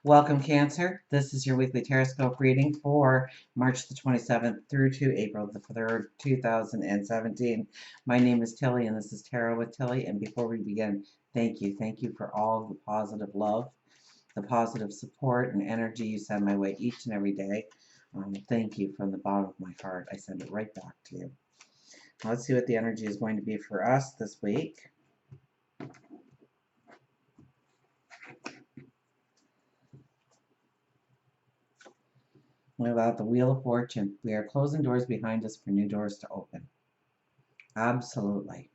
Welcome, Cancer. This is your weekly Teroscope reading for March the 27th through to April the 3rd, 2017. My name is Tilly, and this is Tarot with Tilly. And before we begin, thank you. Thank you for all the positive love, the positive support, and energy you send my way each and every day. Thank you from the bottom of my heart. I send it right back to you. Let's see what the energy is going to be for us this week. About the Wheel of Fortune. We are closing doors behind us for new doors to open. Absolutely.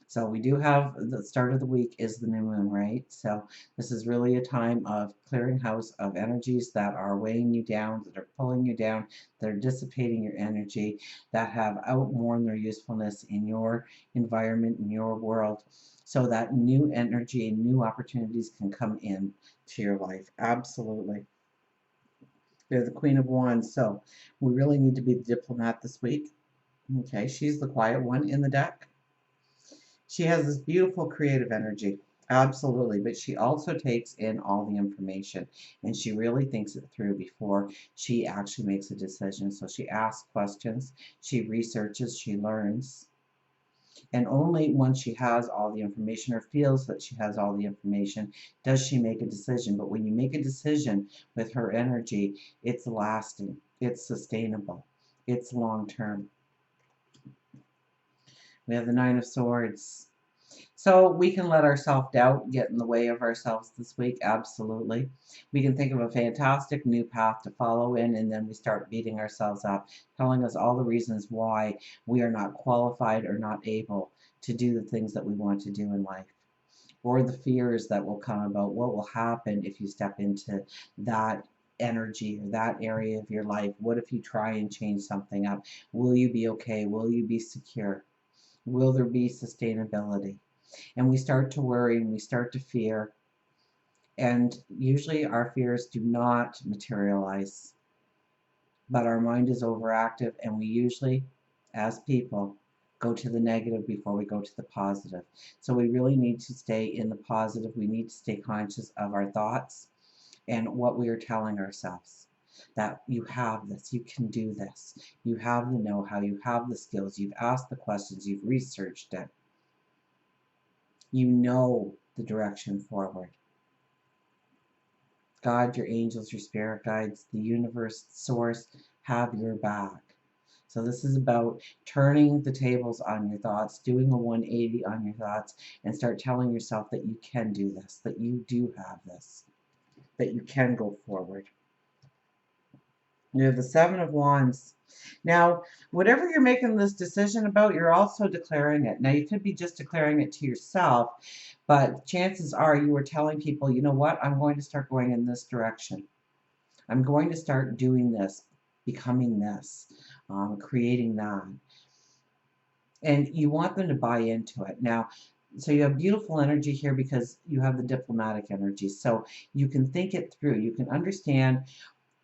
So we do have the start of the week is the new moon, right? So this is really a time of clearing house of energies that are weighing you down, that are pulling you down, that are dissipating your energy, that have outworn their usefulness in your environment, in your world, so that new energy and new opportunities can come in to your life. Absolutely. They're the Queen of Wands, so we really need to be the diplomat this week. Okay, she's the quiet one in the deck. She has this beautiful creative energy, absolutely, but she also takes in all the information and she really thinks it through before she actually makes a decision. So she asks questions, she researches, she learns. And only once she has all the information or feels that she has all the information does she make a decision. But when you make a decision with her energy, it's lasting, it's sustainable, it's long term. We have the Nine of Swords. So we can let our self-doubt get in the way of ourselves this week, absolutely. We can think of a fantastic new path to follow in, and then we start beating ourselves up, telling us all the reasons why we are not qualified or not able to do the things that we want to do in life. Or the fears that will come about what will happen if you step into that energy or that area of your life. What if you try and change something up? Will you be okay? Will you be secure? Will there be sustainability? And we start to worry and we start to fear. And usually our fears do not materialize, but our mind is overactive, and we usually, as people, go to the negative before we go to the positive. So we really need to stay in the positive. We need to stay conscious of our thoughts and what we are telling ourselves. That you have this, you can do this, you have the know-how, you have the skills, you've asked the questions, you've researched it. You know the direction forward. God, your angels, your spirit guides, the universe, source, have your back. So this is about turning the tables on your thoughts, doing a 180 on your thoughts, and start telling yourself that you can do this, that you do have this, that you can go forward. You have the Seven of Wands. Now, whatever you're making this decision about, you're also declaring it. Now, you could be just declaring it to yourself, but chances are you are telling people, you know what, I'm going to start going in this direction. I'm going to start doing this, becoming this, creating that. And you want them to buy into it. Now, so you have beautiful energy here because you have the diplomatic energy. So you can think it through. You can understand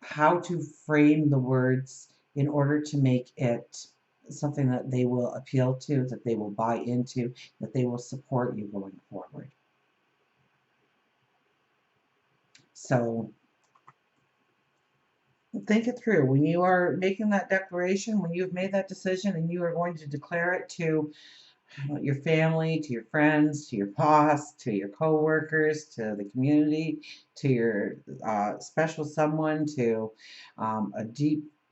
how to frame the words in order to make it something that they will appeal to, that they will buy into, that they will support you going forward. So think it through. When you are making that declaration, when you've made that decision and you are going to declare it to your family, to your friends, to your boss, to your co-workers, to the community, to your special someone, to a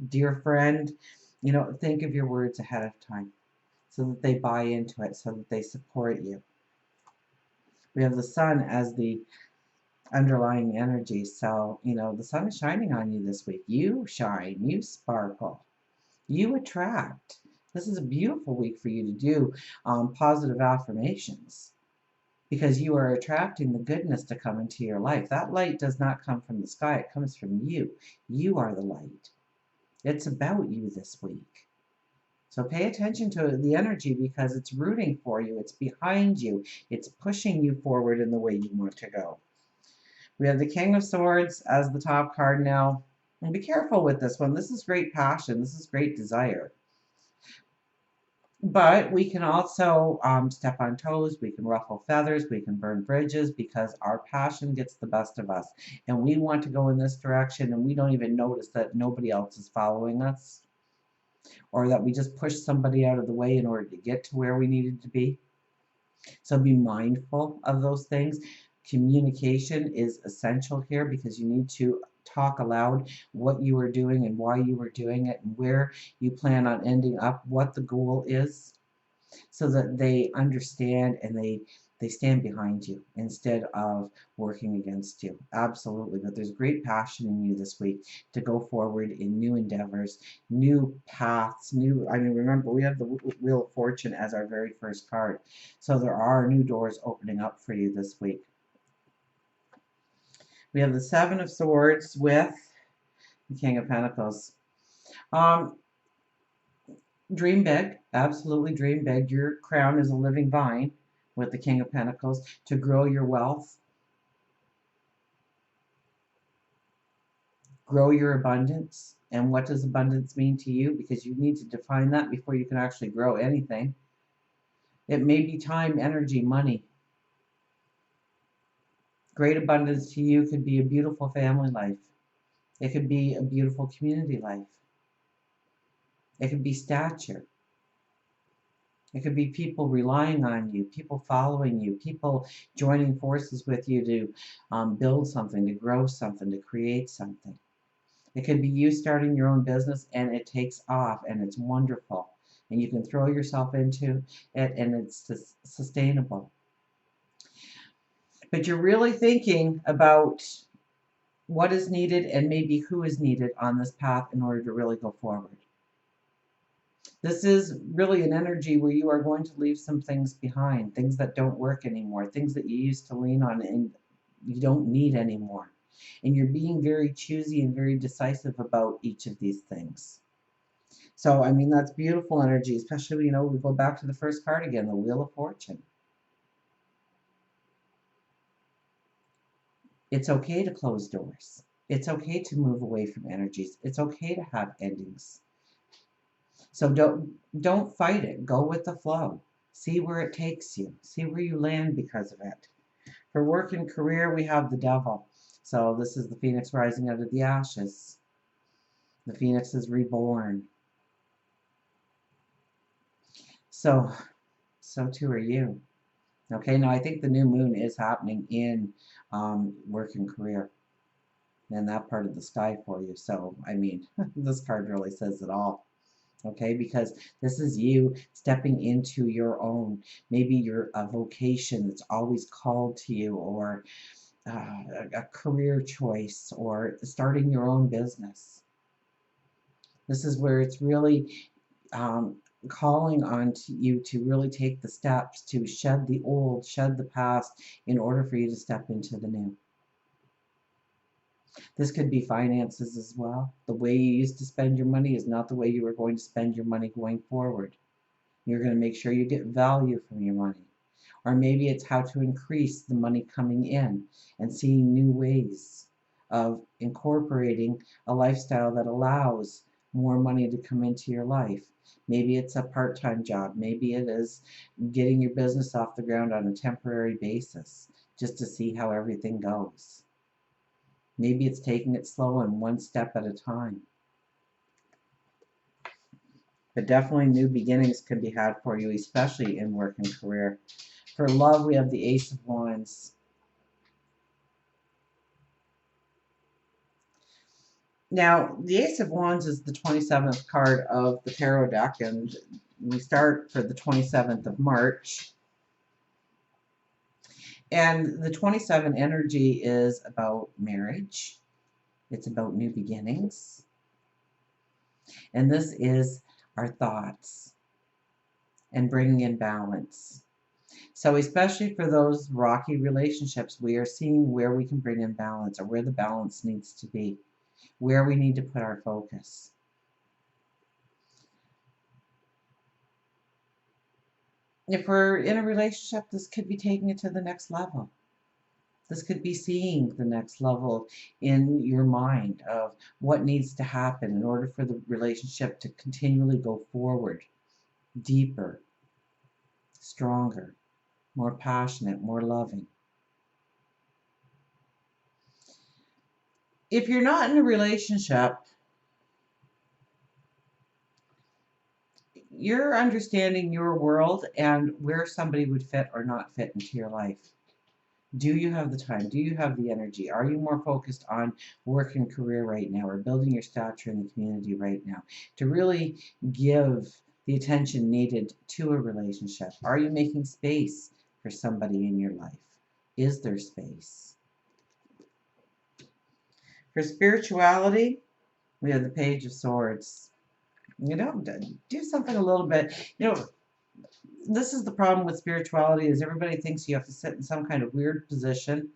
dear friend, think of your words ahead of time so that they buy into it, so that they support you. We have the sun as the underlying energy. So, the sun is shining on you this week. You shine, you sparkle, you attract. This is a beautiful week for you to do positive affirmations because you are attracting the goodness to come into your life. That light does not come from the sky, it comes from you. You are the light. It's about you this week. So pay attention to the energy because it's rooting for you, it's behind you, it's pushing you forward in the way you want to go. We have the King of Swords as the top card now. And be careful with this one. This is great passion. This is great desire. But we can also step on toes, we can ruffle feathers, we can burn bridges because our passion gets the best of us. And we want to go in this direction and we don't even notice that nobody else is following us or that we just pushed somebody out of the way in order to get to where we needed to be. So be mindful of those things. Communication is essential here because you need to talk aloud what you are doing and why you are doing it and where you plan on ending up, what the goal is, so that they understand and they stand behind you instead of working against you. Absolutely. But there's great passion in you this week to go forward in new endeavors, new paths, I mean, remember, we have the Wheel of Fortune as our very first card. So there are new doors opening up for you this week. We have the Seven of Swords with the King of Pentacles. Um, Dream big, absolutely dream big. Your crown is a living vine with the King of Pentacles to grow your wealth, grow your abundance. And what does abundance mean to you? Because you need to define that before you can actually grow anything. It may be time, energy, money. Great abundance to you could be a beautiful family life. It could be a beautiful community life. It could be stature. It could be people relying on you, people following you, people joining forces with you to build something, to grow something, to create something. It could be you starting your own business and it takes off and it's wonderful. And you can throw yourself into it and it's sustainable. But you're really thinking about what is needed and maybe who is needed on this path in order to really go forward. This is really an energy where you are going to leave some things behind, things that don't work anymore, things that you used to lean on and you don't need anymore. And you're being very choosy and very decisive about each of these things. So, I mean, that's beautiful energy, especially, we go back to the first card again, the Wheel of Fortune. It's okay to close doors. It's okay to move away from energies. It's okay to have endings. So don't fight it. Go with the flow. See where it takes you. See where you land because of it. For work and career, we have the Devil. So this is the Phoenix rising out of the ashes. The Phoenix is reborn. So too are you. Okay, now I think the new moon is happening in work and career and that part of the sky for you. So, I mean, this card really says it all. Okay, because this is you stepping into your own, maybe your a vocation that's always called to you, or a career choice, or starting your own business. This is where it's really calling on you to really take the steps to shed the old, shed the past, in order for you to step into the new. This could be finances as well. The way you used to spend your money is not the way you are going to spend your money going forward. You're going to make sure you get value from your money. Or maybe it's how to increase the money coming in and seeing new ways of incorporating a lifestyle that allows more money to come into your life. Maybe it's a part-time job. Maybe it is getting your business off the ground on a temporary basis just to see how everything goes. Maybe it's taking it slow and one step at a time. But definitely new beginnings can be had for you, especially in work and career. For love, we have the Ace of Wands. Now, the Ace of Wands is the 27th card of the tarot deck, and we start for the 27th of March. And the 27 energy is about marriage. It's about new beginnings. And this is our thoughts and bringing in balance. So especially for those rocky relationships, we are seeing where we can bring in balance, or where the balance needs to be, where we need to put our focus. If we're in a relationship, this could be taking it to the next level. This could be seeing the next level in your mind of what needs to happen in order for the relationship to continually go forward, deeper, stronger, more passionate, more loving. If you're not in a relationship, you're understanding your world and where somebody would fit or not fit into your life. Do you have the time? Do you have the energy? Are you more focused on work and career right now or building your stature in the community right now to really give the attention needed to a relationship? Are you making space for somebody in your life? Is there space? For spirituality, we have the Page of Swords. You know, do something a little bit. You know, this is the problem with spirituality is everybody thinks you have to sit in some kind of weird position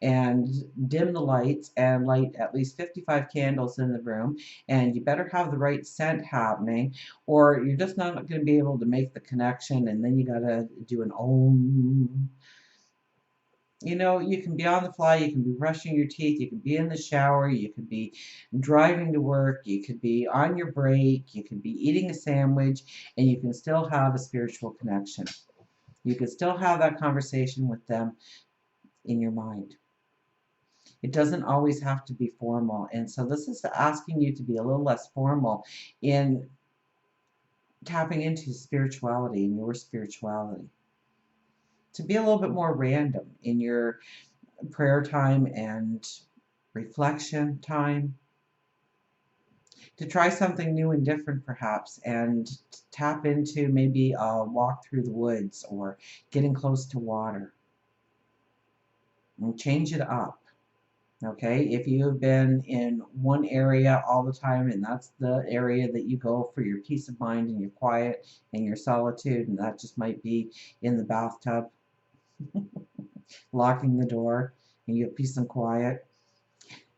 and dim the lights and light at least 55 candles in the room, and you better have the right scent happening or you're just not going to be able to make the connection, and then you got to do an om. You know, you can be on the fly, you can be brushing your teeth, you can be in the shower, you could be driving to work, you could be on your break, you could be eating a sandwich, and you can still have a spiritual connection. You can still have that conversation with them in your mind. It doesn't always have to be formal. And so this is asking you to be a little less formal in tapping into spirituality and your spirituality. To be a little bit more random in your prayer time and reflection time. To try something new and different perhaps and tap into maybe a walk through the woods or getting close to water. And change it up. Okay, if you've been in one area all the time and that's the area that you go for your peace of mind and your quiet and your solitude, and that just might be in the bathtub, locking the door, and you have peace and quiet,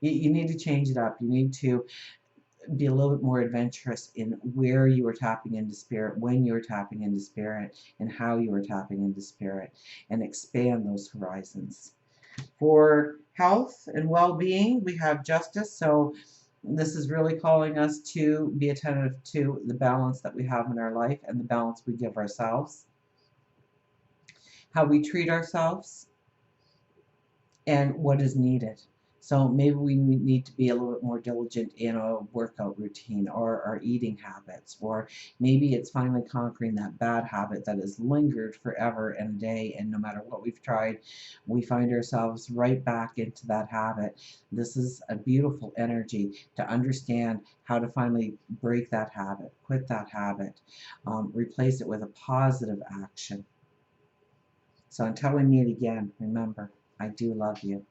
you need to change it up. You need to be a little bit more adventurous in where you are tapping into spirit, when you're tapping into spirit, and how you are tapping into spirit, and expand those horizons. For health and well-being, we have justice. So this is really calling us to be attentive to the balance that we have in our life and the balance we give ourselves, how we treat ourselves, and what is needed. So maybe we need to be a little bit more diligent in a workout routine or our eating habits, or maybe it's finally conquering that bad habit that has lingered forever and a day, and no matter what we've tried, we find ourselves right back into that habit. This is a beautiful energy to understand how to finally break that habit, quit that habit, replace it with a positive action. So until we meet again, remember, I do love you.